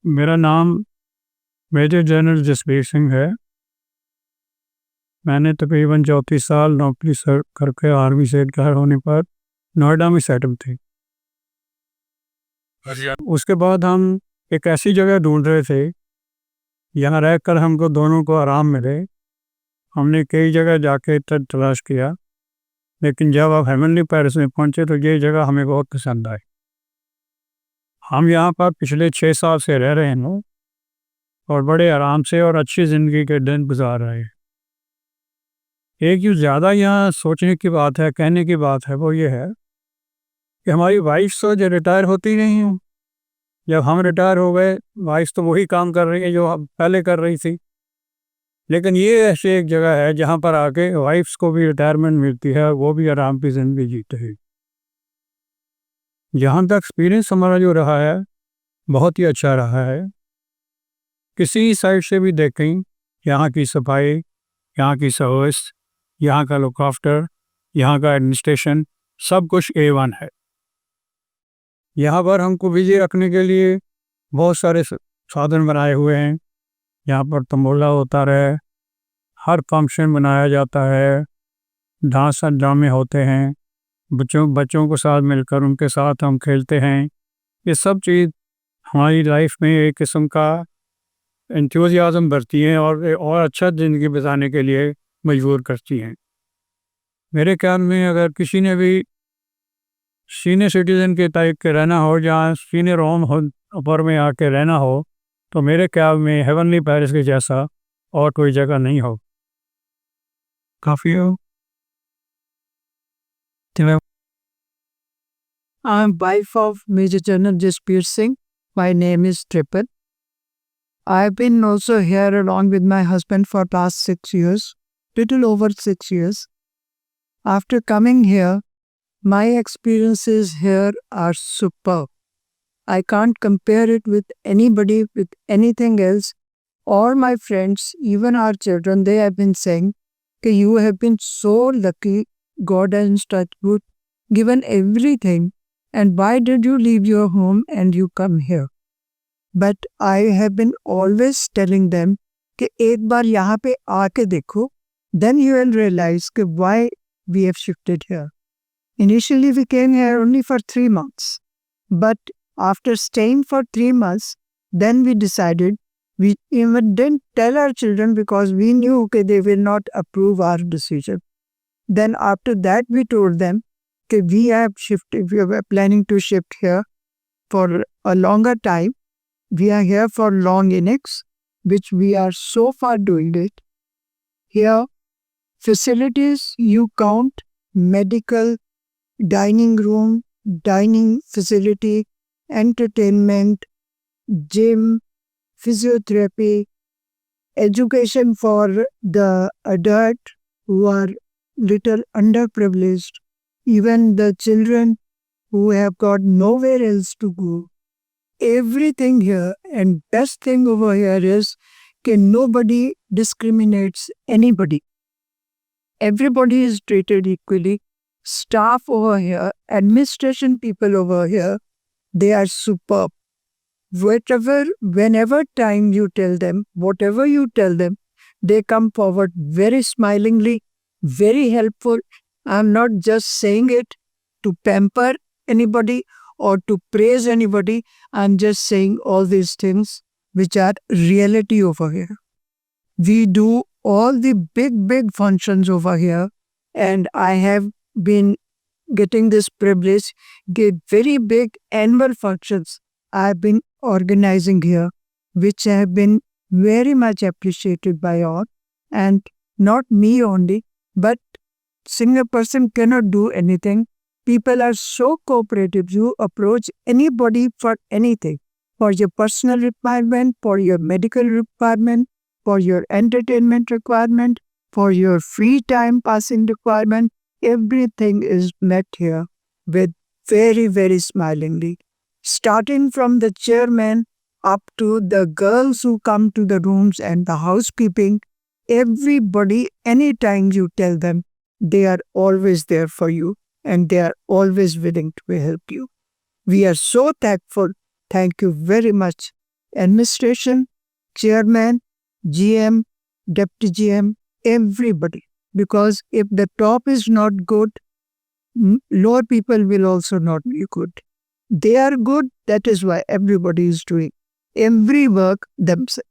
मेरा नाम major general Jasbir Singh है। मैंने तकरीबन 34 साल नौकरी करके आर्मी से रिटायर होने पर नोएडा में सेटल थे। उसके बाद हम एक ऐसी जगह ढूंढ रहे थे यहाँ रहकर हमको दोनों को आराम मिले। हमने कई जगह जाके तलाश किया, लेकिन जब आप हेवनली पैलेस में पहुंचे तो ये जगह हमें बहुत पसंद आई। हम यहाँ पर पिछले 6 साल से रह रहे हैं और बड़े आराम से और अच्छी ज़िंदगी के दिन गुजार रहे हैं। एक जो ज़्यादा यहाँ सोचने की बात है, कहने की बात है, वो ये है कि हमारी वाइफ तो जो रिटायर होती नहीं है। जब हम रिटायर हो गए, वाइफ तो वही काम कर रही है जो हम पहले कर रही थी। लेकिन ये ऐसी एक जगह है जहाँ पर आके वाइफ्स को भी रिटायरमेंट मिलती है, वो भी आराम की ज़िंदगी जीते हैं। जहाँ तक एक्सपीरियंस हमारा जो रहा है, बहुत ही अच्छा रहा है। किसी साइड से भी देखें, यहाँ की सफाई, यहाँ की सर्विस, यहाँ का लुक आफ्टर, यहाँ का एडमिनिस्ट्रेशन, सब कुछ A1 है। यहाँ पर हमको बिजी रखने के लिए बहुत सारे साधन बनाए हुए हैं। यहाँ पर तंबोला होता रहे, हर फंक्शन मनाया जाता है, डांस और ड्रामे होते हैं, बच्चों को साथ मिलकर उनके साथ हम खेलते हैं। ये सब चीज़ हमारी लाइफ में एक किस्म का एंथुसियाज्म भरती हैं और अच्छा ज़िंदगी बिताने के लिए मजबूर करती हैं। मेरे ख्याल में अगर किसी ने भी सीनियर सिटीज़न के टाइप के रहना हो, जहाँ सीनियर होम हो पर में आके रहना हो, तो मेरे ख्याल में हेवनली पैलेस के जैसा और कोई जगह नहीं हो। काफ़ी हो। I'm wife of Major General Jasbir Singh. My name is Triple. I've been also here along with my husband for past 6 years, little over 6 years. After coming here, my experiences here are superb. I can't compare it with anybody, with anything else. All my friends, even our children, they have been saying, that you have been so lucky, God has touched good, given everything, and why did you leave your home and you come here? But I have been always telling them कि एक बार यहाँ पे आके देखो, then you will realize कि why we have shifted here. Initially we came here only for 3 months, but after staying for 3 months, then we decided, we even didn't tell our children because we knew that they will not approve our decision. Then after that we told them that we were planning to shift here for a longer time. We are here for long innings, which we are so far doing it. Here, facilities you count, medical, dining room, dining facility, entertainment, gym, physiotherapy, education for the adult who are little underprivileged, even the children who have got nowhere else to go. Everything here, and best thing over here is that nobody discriminates anybody. Everybody is treated equally. Staff over here, administration people over here, they are superb. Whenever time you tell them, whatever you tell them, they come forward very smilingly, very helpful. I'm not just saying it to pamper anybody or to praise anybody. I'm just saying all these things which are reality over here. We do all the big functions over here, and I have been getting this privilege, get very big annual functions I've been organizing here, which have been very much appreciated by all, and not me only, but single person cannot do anything. People are so cooperative. You approach anybody for anything, for your personal requirement, for your medical requirement, for your entertainment requirement, for your free time passing requirement. Everything is met here with very smilingly. Starting from the chairman up to the girls who come to the rooms and the housekeeping, everybody, anytime you tell them, they are always there for you and they are always willing to help you. We are so thankful. Thank you very much, administration, chairman, GM, deputy GM, everybody. Because if the top is not good, lower people will also not be good. They are good, that is why everybody is doing every work themselves.